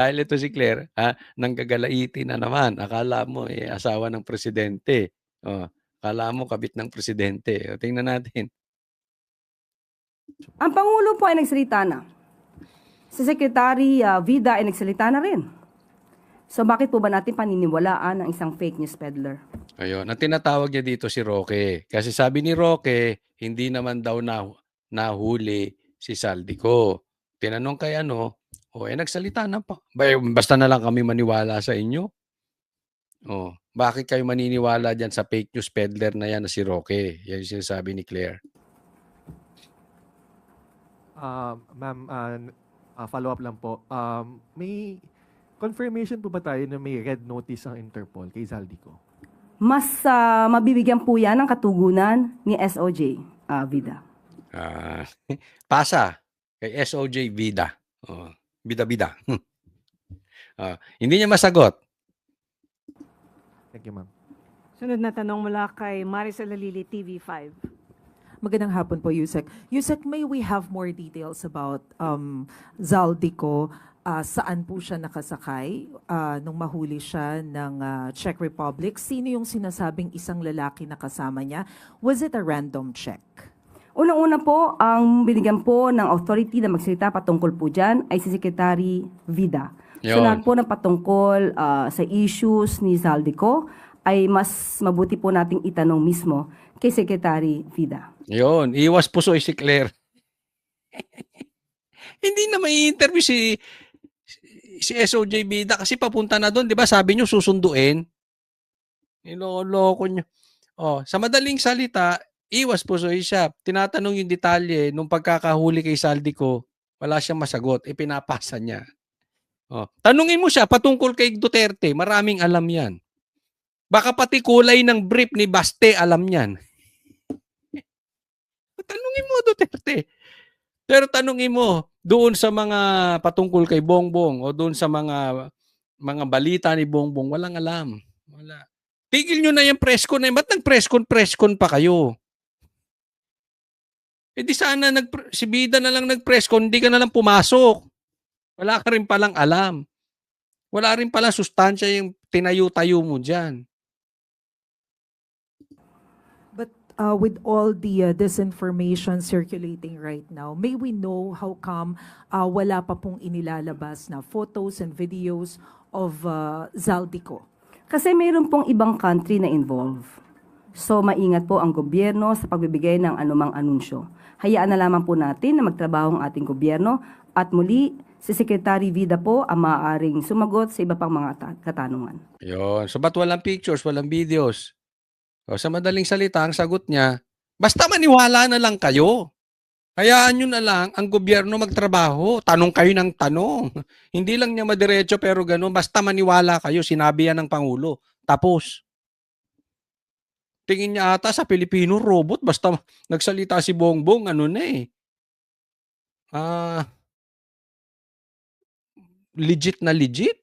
Dahil ito si Claire, nanggagalaiti na naman. Akala mo, asawa ng presidente. Oh, akala mo, kabit ng presidente. O, tingnan natin. Ang Pangulo po ay nagsalita na. Si Secretary Vida ay nagsalita na rin. So bakit po ba natin paniniwalaan ang isang fake news peddler? Ayun, ang tinatawag niya dito si Roque. Kasi sabi ni Roque, hindi naman daw nahuli si Saldico. Tinanong kay nagsalita na pa. Basta na lang kami maniwala sa inyo. Oh, bakit kayo maniniwala dyan sa fake news peddler na yan na si Roque? Yan yung sinasabi ni Claire. Ma'am, follow up lang po. May confirmation po ba tayo na may red notice ang Interpol kay Zaldico? Mas mabibigyan po yan ng katugunan ni SOJ Vida. Pasa kay SOJ Vida. Oh, bida-bida. Hindi niya masagot. Thank you, ma'am. Sunod na tanong mula kay Maricel Alili, TV5. Magandang hapon po, Yusek. Yusek, may we have more details about Zaldico? Saan po siya nakasakay nung mahuli siya ng Czech Republic? Sino yung sinasabing isang lalaki na kasama niya? Was it a random check? Unang-una po, ang binigyan po ng authority na magsalita patungkol po dyan ay si Secretary Vida. So Yun. lahat po ng patungkol sa issues ni Zaldico ay mas mabuti po nating itanong mismo kay Secretary Vida. Yun, iwas puso si Claire. Hindi na may interview si SOJ Vida kasi papunta na doon, 'di ba? Sabi niyo susunduin. Niloloko niyo. Oh, sa madaling salita, iwas puso siya. Tinatanong yung detalye nung pagkakahuli kay Saldico, wala siyang masagot, ipinapasa niya. Oh, tanungin mo siya patungkol kay Duterte, maraming alam 'yan. Baka pati kulay ng brief ni Baste alam niyan. Tanungin mo Duterte. Pero tanungin mo doon sa mga patungkol kay Bongbong o doon sa mga balita ni Bongbong, walang alam. Wala. Tigil nyo na yung press con. Ba't nag-press con pa kayo? Eh di sana si Bida na lang nag-press con, hindi ka na lang pumasok. Wala ka rin palang alam. Wala rin palang sustansya yung tinayo-tayo mo dyan. With all the disinformation circulating right now, may we know how come wala pa pong inilalabas na photos and videos of Zaldico? Kasi mayroon pong ibang country na involved. So maingat po ang gobyerno sa pagbibigay ng anumang anunsyo. Hayaan na lamang po natin na magtrabaho ang ating gobyerno at muli si Secretary Vida po ang maaaring sumagot sa iba pang mga katanungan. Yun. So ba't walang pictures, walang videos? O, sa madaling salita, ang sagot niya, basta maniwala na lang kayo. Hayaan nyo na lang ang gobyerno magtrabaho. Tanong kayo ng tanong. Hindi lang niya madiretso pero gano'n. Basta maniwala kayo. Sinabi yan ng Pangulo. Tapos. Tingin niya ata sa Pilipino robot. Basta nagsalita si Bongbong. Legit na legit.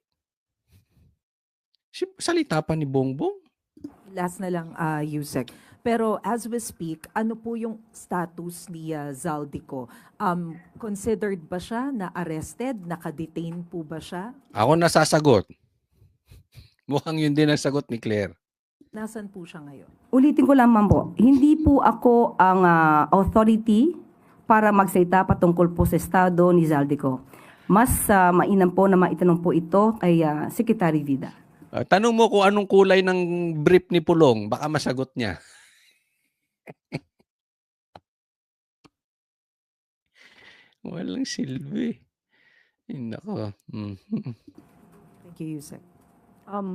Salita pa ni Bongbong. Last na lang, Yusek. Pero as we speak, ano po yung status ni Zaldico? Considered ba siya na arrested? Nakadetain po ba siya? Ako nasasagot. Mukhang yun din ang sagot ni Claire. Nasaan po siya ngayon? Ulitin ko lamang po, hindi po ako ang authority para magsalita patungkol po sa estado ni Zaldico. Mas mainam po na maitanong po ito kay Secretary Vida. Tanong mo kung anong kulay ng brief ni Pulong, baka masagot niya. Walang silbi. Nako. Thank you, Yusek.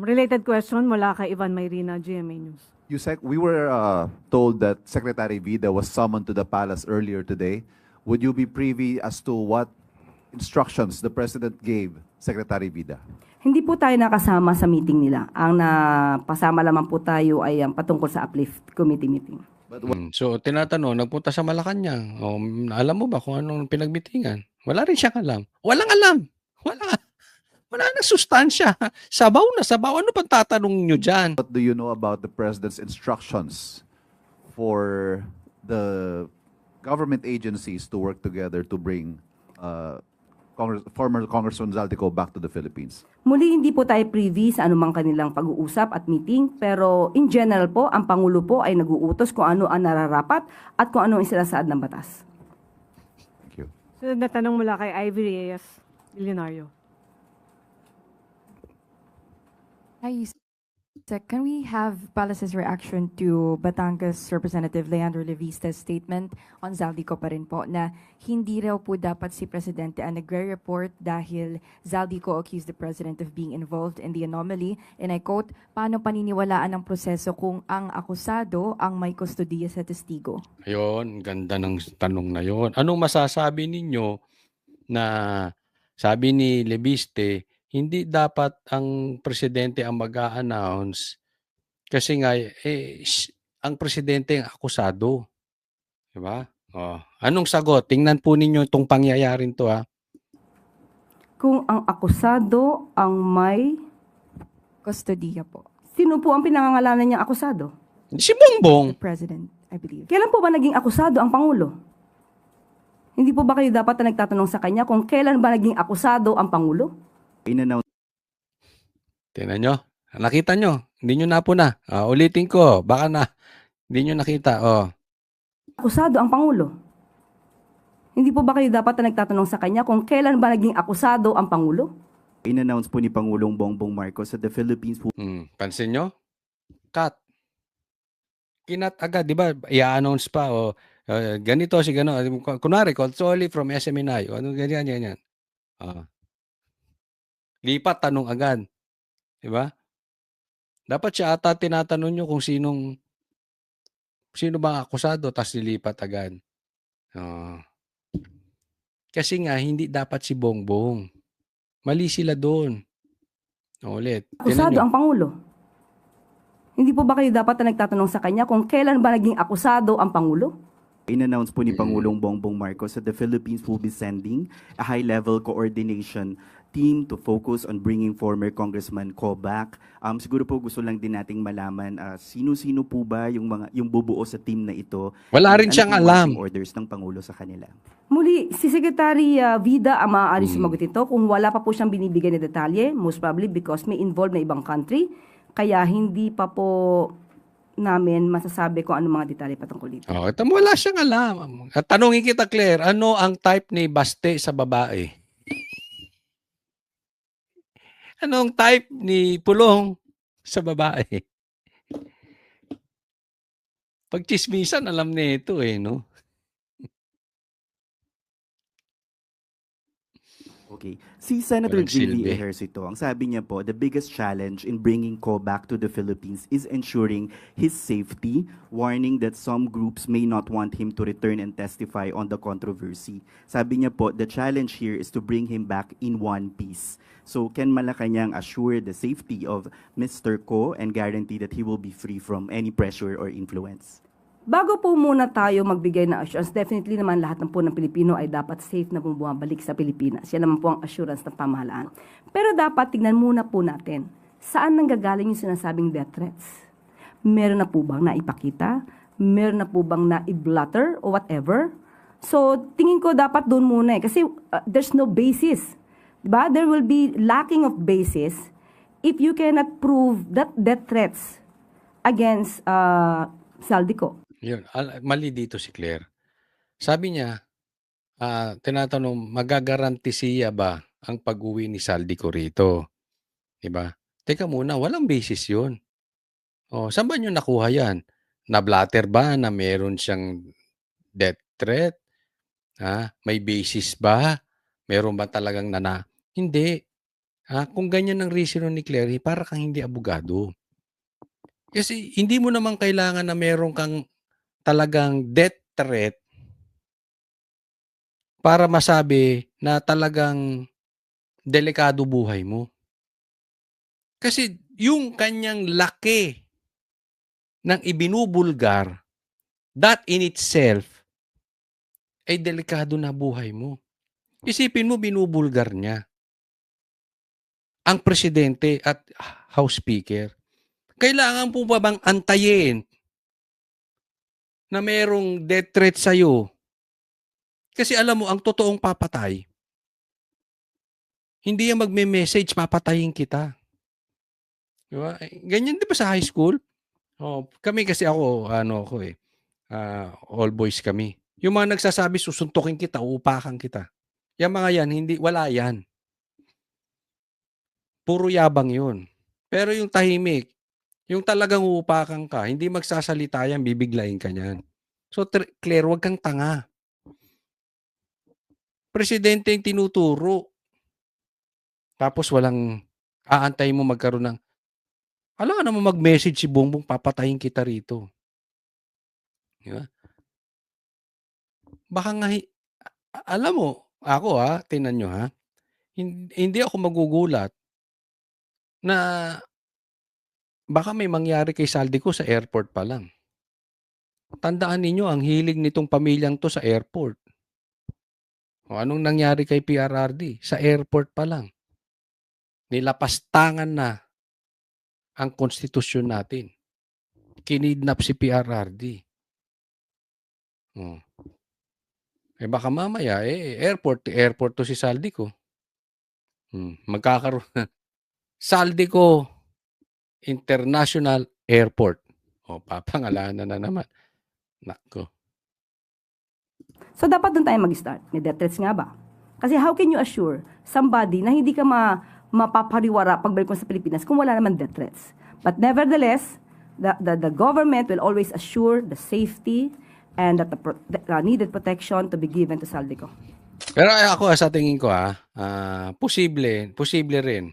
Related question mula kay Ivan Mayrina, GMA News. Yusek, we were told that Secretary Vida was summoned to the palace earlier today. Would you be privy as to what instructions the President gave Secretary Vida? Hindi po tayo nakasama sa meeting nila. Ang napasama lamang po tayo ay ang patungkol sa uplift committee meeting. So, tinatanong, nagpunta sa Malacanang. Alam mo ba kung anong pinagmitingan? Wala rin siyang alam. Walang alam. Wala na sustansya. Sabaw na sabaw. Ano pang tatanong nyo dyan? What do you know about the President's instructions for the government agencies to work together to bring former Congressman Zaldico back to the Philippines? Muli, hindi po tayo privy sa anumang kanilang pag-uusap at meeting, pero in general po, ang Pangulo po ay nag-uutos kung ano ang nararapat at kung ano ang sinasaad ng batas. Thank you. Sunod na tanong mula kay Ivy Reyes, Milyonaryo. Hi, Sec. Can we have Palace's reaction to Batangas Representative Leandro Levista's statement on Zaldico pa rin po na hindi raw po dapat si Presidente ang nagre-report dahil Zaldico accused the President of being involved in the anomaly. And I quote, paano paniniwalaan ang proseso kung ang akusado ang may kustodiya sa testigo? Ayun, ganda ng tanong na yon. Anong masasabi ninyo na sabi ni Leviste, hindi dapat ang presidente ang mag-a-announce kasi nga ang presidente ang akusado. Di ba? Oh, anong sagot? Tingnan po ninyo itong pangyayarin to ha. Kung ang akusado ang may... Kustodiya po. Sino po ang pinangangalanan niyang akusado? Si Bongbong. The President, I believe. Kailan po ba naging akusado ang Pangulo? Hindi po ba kayo dapat na nagtatanong sa kanya kung kailan ba naging akusado ang Pangulo? In-announce Tingnan nyo. Nakita nyo. Hindi nyo na po na. Ulitin ko. Baka na. Hindi nyo nakita. Akusado ang Pangulo. Hindi po ba kayo dapat na nagtatanong sa kanya kung kailan ba naging akusado ang Pangulo? In-announce po ni Pangulong Bongbong Marcos that the Philippines will Pansin nyo? Cut. Kinat agad. Di ba? I-announce pa. Ganito si gano'n. Kunwari, Consoli from SMNI. Ganyan. Lipat, tanong agad. Diba? Dapat siya ata tinatanong nyo kung sino ba akusado, tas lilipat agad. Kasi nga, hindi dapat si Bongbong. Mali sila doon. Ulit. Akusado ang Pangulo. Hindi po ba kayo dapat na nagtatanong sa kanya kung kailan ba naging akusado ang Pangulo? in-announce po ni Pangulong Bongbong Marcos that the Philippines will be sending a high-level coordination team to focus on bringing former Congressman Ko back. Siguro po gusto lang din nating malaman sino-sino po ba yung bubuo sa team na ito. Wala rin Ano siyang po yung alam. marching orders ng Pangulo sa kanila. Muli, si Secretary Vida ang maaaring sumagot ito kung wala pa po siyang binibigay na detalye, most probably because may involved na ibang country, kaya hindi pa po namin masasabi kung ano mga detalye patungkol dito. Wala siyang alam. At tanungin kita, Claire, ano ang type ni Baste sa babae? Anong type ni Pulong sa babae? Pag chismisan, alam nito no? Okay. Si Senator Walang Jimmy silbi. Ejercito, ang sabi niya po, the biggest challenge in bringing Ko back to the Philippines is ensuring his safety, warning that some groups may not want him to return and testify on the controversy. Sabi niya po, the challenge here is to bring him back in one piece. So, can Malacanang assure the safety of Mr. Ko and guarantee that he will be free from any pressure or influence? Bago po muna tayo magbigay ng assurance, definitely naman lahat ng po ng Pilipino ay dapat safe na pong bumabalik sa Pilipinas. Yan naman po ang assurance ng pamahalaan. Pero dapat tignan muna po natin, saan nanggagaling yung sinasabing death threats? Meron na po bang naipakita? Meron na po bang na-blotter o whatever? So, tingin ko dapat doon muna kasi there's no basis. Diba? There will be lacking of basis if you cannot prove that death threats against Zaldico. Yun, mali dito si Claire. Sabi niya, tinatanong, magagaranti siya ba ang pag-uwi ni Zaldico rito? Diba? Teka muna, walang basis yun. Saan ba niyo nakuha yan? Na-blatter ba na meron siyang death threat? May basis ba? Meron ba talagang Hindi. Kung ganyan ang reason ni Claire, para kang hindi abogado. Kasi hindi mo naman kailangan na meron kang talagang death threat para masabi na talagang delikado buhay mo. Kasi yung kanyang laki ng ibinubulgar, that in itself ay delikado na buhay mo. Isipin mo, binubulgar niya ang presidente at House Speaker. Kailangan po ba bang antayin na merong death threat sa'yo? Kasi alam mo, ang totoong papatay, Hindi yan magme-message, papatayin kita. Di ba? Ganyan di ba sa high school? Oh, kami kasi all boys kami. Yung mga nagsasabi susuntukin kita, uupakan kita. Yung mga yan, wala yan. Puro yabang yun. Pero yung tahimik, yung talagang uupakan ka, hindi magsasalita yan, bibiglayin ka niyan. So, Claire, wag kang tanga. Presidente yung tinuturo. Tapos walang aantay mo magkaroon ng, alam ka naman mag-message si Bongbong, papatayin kita rito. Di ba? Baka nga, alam mo, ako tingnan nyo hindi ako magugulat na baka may mangyari kay Saldico sa airport pa lang. Tandaan ninyo, ang hilig nitong pamilyang to sa airport. O anong nangyari kay PRRD? Sa airport pa lang. Nilapastangan na ang konstitusyon natin. Kinidnap si PRRD. Baka mamaya, airport to si Saldico. Magkakaroon na. Saldico International Airport. Papangalanan na naman. Nako. So dapat doon tayo mag-start. May death threats nga ba? Kasi how can you assure somebody na hindi ka mapapariwara pagbalik mo sa Pilipinas kung wala naman death threats? But nevertheless, the government will always assure the safety and that the needed protection to be given to Saldico. Pero ako sa tingin ko posible rin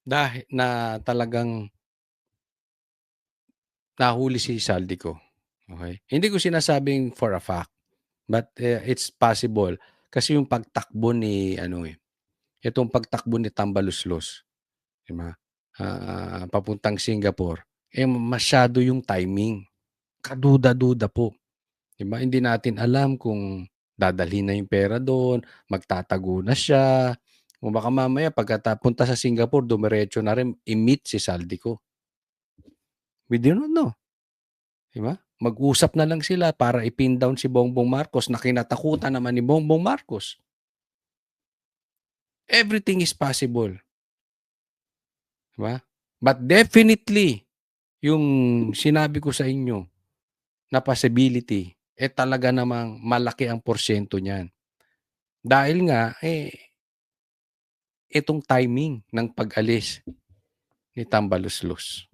dahil na talagang nahuli si Saldico. Okay? Hindi ko sinasabing for a fact, but it's possible kasi yung pagtakbo ni itong pagtakbo ni Tambaluslos, di ba? Papuntang Singapore, masyado yung timing. Kaduda-duda po. Di ba? Hindi natin alam kung dadalhin na yung pera doon, magtatago na siya. O baka mamaya pagkapunta sa Singapore, dumiretso na rin i-meet si Saldico. We do not know. Diba? Mag-usap na lang sila para i-pin down si Bongbong Marcos na kinatakutan naman ni Bongbong Marcos. Everything is possible. Diba? But definitely, yung sinabi ko sa inyo na possibility, talaga namang malaki ang porsyento niyan. Dahil nga, itong timing ng pag-alis ni Tambaluslos.